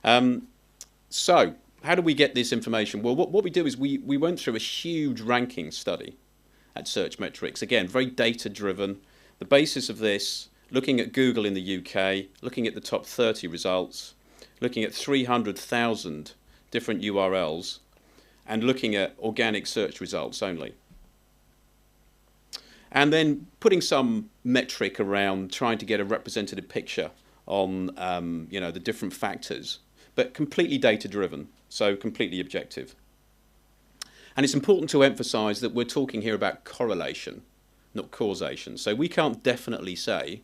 So how do we get this information? Well, what we do is we went through a huge ranking study at Search Metrics. Again, very data driven. The basis of this, looking at Google in the UK, looking at the top 30 results, looking at 300,000 different URLs, and looking at organic search results only. And then putting some metric around trying to get a representative picture on the different factors, but completely data driven, so completely objective. And it's important to emphasize that we're talking here about correlation, not causation. So we can't definitely say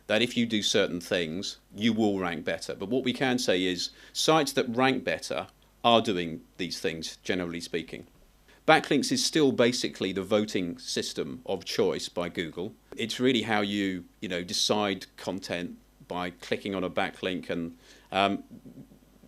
that if you do certain things, you will rank better. But what we can say is sites that rank better are doing these things, generally speaking. Backlinks is still basically the voting system of choice by Google. It's really how you decide content by clicking on a backlink, and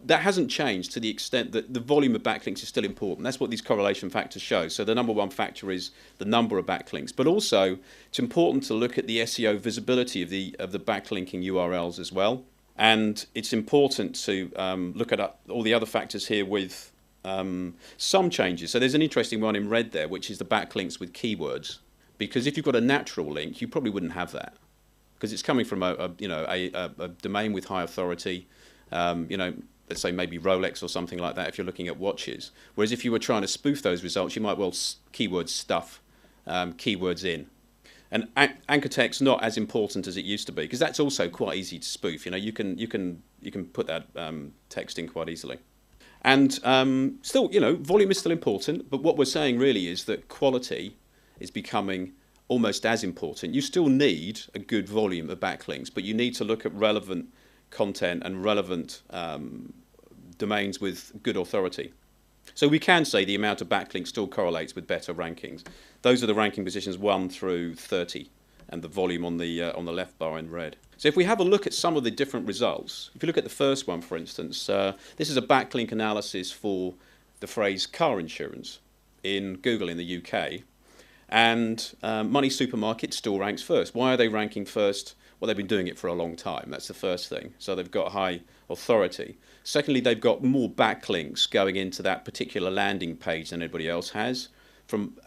that hasn't changed to the extent that the volume of backlinks is still important. That's what these correlation factors show. So the number one factor is the number of backlinks, but also it's important to look at the SEO visibility of the backlinking URLs as well. And it's important to look at all the other factors here with some changes. So there's an interesting one in red there, which is the backlinks with keywords. Because if you've got a natural link, you probably wouldn't have that, because it's coming from a domain with high authority. Let's say maybe Rolex or something like that if you're looking at watches. Whereas if you were trying to spoof those results, you might well keyword stuff keywords in. And anchor text not as important as it used to be, because that's also quite easy to spoof. You can put that text in quite easily. And still, volume is still important, but what we're saying really is that quality is becoming almost as important. You still need a good volume of backlinks, but you need to look at relevant content and relevant domains with good authority. So we can say the amount of backlinks still correlates with better rankings. Those are the ranking positions 1 through 30, and the volume on the left bar in red. So if we have a look at some of the different results, if you look at the first one, for instance, this is a backlink analysis for the phrase car insurance in Google in the UK, and Money Supermarket still ranks first. Why are they ranking first? Well, they've been doing it for a long time. That's the first thing. So they've got high authority. Secondly, they've got more backlinks going into that particular landing page than anybody else has from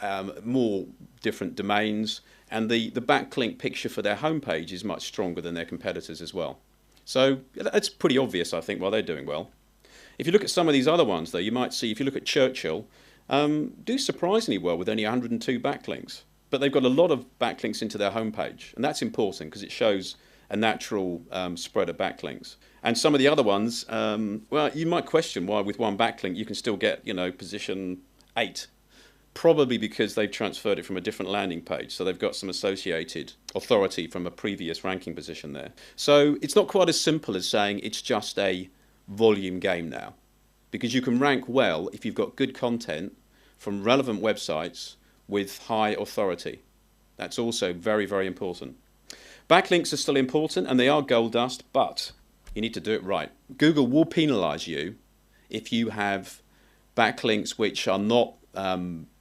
more different domains. And the backlink picture for their homepage is much stronger than their competitors as well. So that's pretty obvious, I think, why they're doing well. If you look at some of these other ones, though, you might see, if you look at Churchill, do surprisingly well with only 102 backlinks. But they've got a lot of backlinks into their homepage, and that's important because it shows a natural spread of backlinks. And some of the other ones, well, you might question why with one backlink you can still get, position 8. Probably because they've transferred it from a different landing page, so they've got some associated authority from a previous ranking position there. So it's not quite as simple as saying it's just a volume game now, because you can rank well if you've got good content from relevant websites with high authority. That's also very, very important. Backlinks are still important, and they are gold dust, but you need to do it right. Google will penalize you if you have backlinks which are not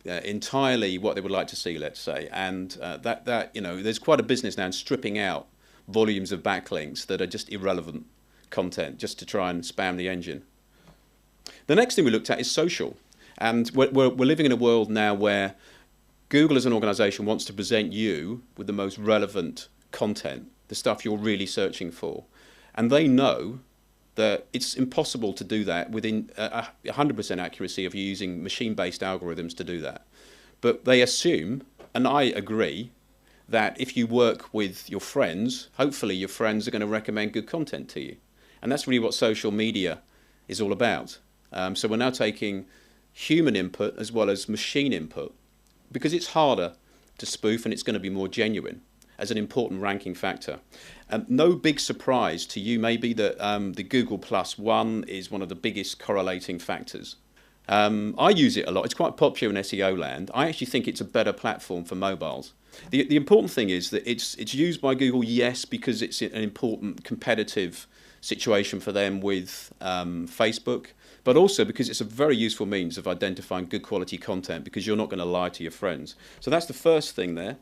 entirely what they would like to see, let's say, and there's quite a business now in stripping out volumes of backlinks that are just irrelevant content, just to try and spam the engine. The next thing we looked at is social, and we're living in a world now where Google as an organization wants to present you with the most relevant content, the stuff you're really searching for, and they know that it's impossible to do that within 100% accuracy if you're using machine-based algorithms to do that. But they assume, and I agree, that if you work with your friends, hopefully your friends are going to recommend good content to you. And that's really what social media is all about. So we're now taking human input as well as machine input, because it's harder to spoof and it's going to be more genuine as an important ranking factor. No big surprise to you maybe that the Google +1 is one of the biggest correlating factors. I use it a lot. It's quite popular in SEO land. I actually think it's a better platform for mobiles. The important thing is that it's used by Google, yes, because it's an important competitive situation for them with Facebook, but also because it's a very useful means of identifying good quality content, because you're not going to lie to your friends. So that's the first thing there.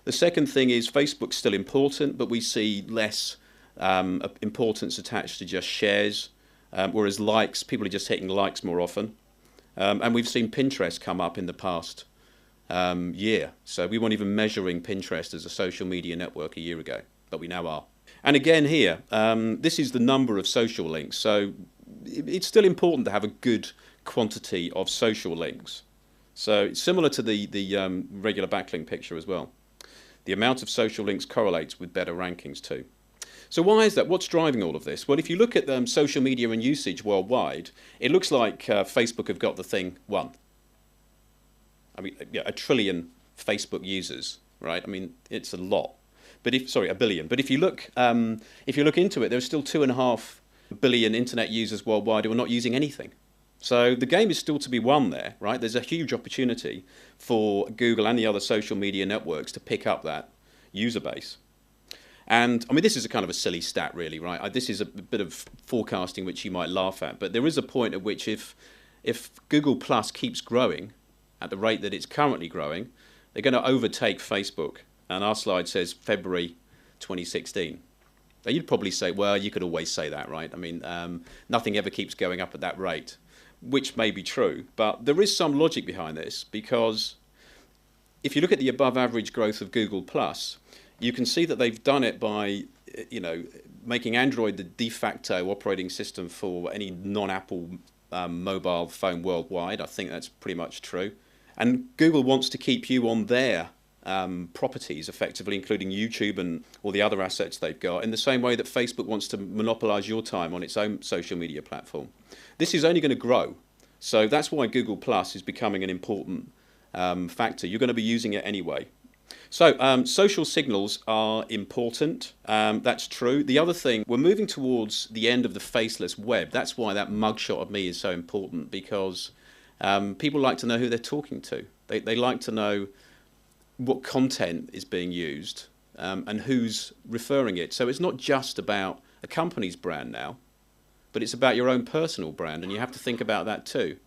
The second thing is Facebook's still important, but we see less importance attached to just shares whereas likes, people are just hitting likes more often. And we've seen Pinterest come up in the past year. So we weren't even measuring Pinterest as a social media network a year ago, but we now are. And again here, this is the number of social links. So it's still important to have a good quantity of social links. So it's similar to the regular backlink picture as well. The amount of social links correlates with better rankings too. So why is that? What's driving all of this? Well, if you look at social media and usage worldwide, it looks like Facebook have got the thing won. I mean, yeah, 1 trillion Facebook users, right? I mean, it's a lot. But sorry, 1 billion. But if you look into it, there's still 2.5 billion internet users worldwide who are not using anything. So the game is still to be won there, right? There's a huge opportunity for Google and the other social media networks to pick up that user base. And I mean, this is a kind of a silly stat, really, right? This is a bit of forecasting which you might laugh at, but there is a point at which if Google Plus keeps growing at the rate that it's currently growing, they're going to overtake Facebook. And our slide says February 2016. Now, you'd probably say, well, you could always say that, right? I mean, nothing ever keeps going up at that rate, which may be true. But there is some logic behind this, because if you look at the above average growth of Google Plus, you can see that they've done it by, making Android the de facto operating system for any non-Apple mobile phone worldwide. I think that's pretty much true. And Google wants to keep you on their properties, effectively, including YouTube and all the other assets they've got, in the same way that Facebook wants to monopolize your time on its own social media platform. This is only going to grow. So that's why Google Plus is becoming an important factor. You're going to be using it anyway. So social signals are important. That's true. The other thing, we're moving towards the end of the faceless web. That's why that mugshot of me is so important, because people like to know who they're talking to. They like to know what content is being used and who's referring it. So it's not just about a company's brand now, but it's about your own personal brand, and you have to think about that too.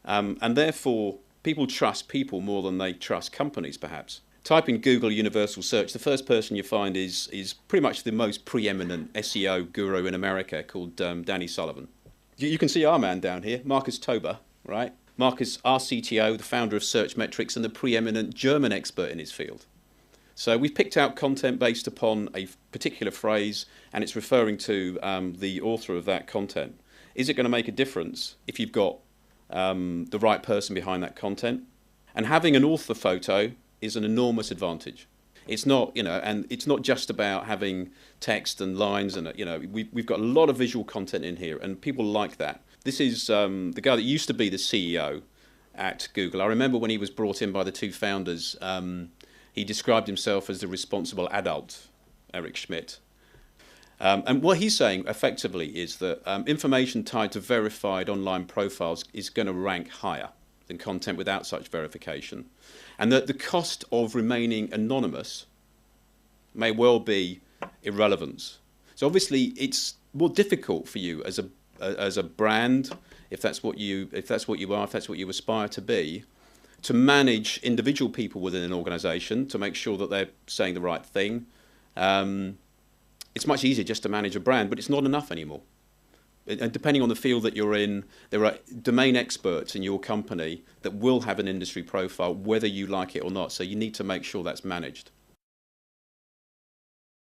And therefore, people trust people more than they trust companies, perhaps. Type in Google Universal Search, the first person you find is pretty much the most preeminent SEO guru in America, called Danny Sullivan. You can see our man down here, Marcus Tober, right? Marcus, our CTO, the founder of Search Metrics, and the preeminent German expert in his field. So we've picked out content based upon a particular phrase, and it's referring to the author of that content. Is it going to make a difference if you've got the right person behind that content? And having an author photo is an enormous advantage. It's not, and it's not just about having text and lines, and we've got a lot of visual content in here, and people like that. This is the guy that used to be the CEO at Google. I remember when he was brought in by the two founders, he described himself as the responsible adult, Eric Schmidt. And what he's saying effectively is that information tied to verified online profiles is going to rank higher than content without such verification. And that the cost of remaining anonymous may well be irrelevance. So obviously it's more difficult for you as a brand, if that's what you aspire to be, to manage individual people within an organization, to make sure that they're saying the right thing. It's much easier just to manage a brand, but it's not enough anymore. And depending on the field that you're in, there are domain experts in your company that will have an industry profile, whether you like it or not. So you need to make sure that's managed.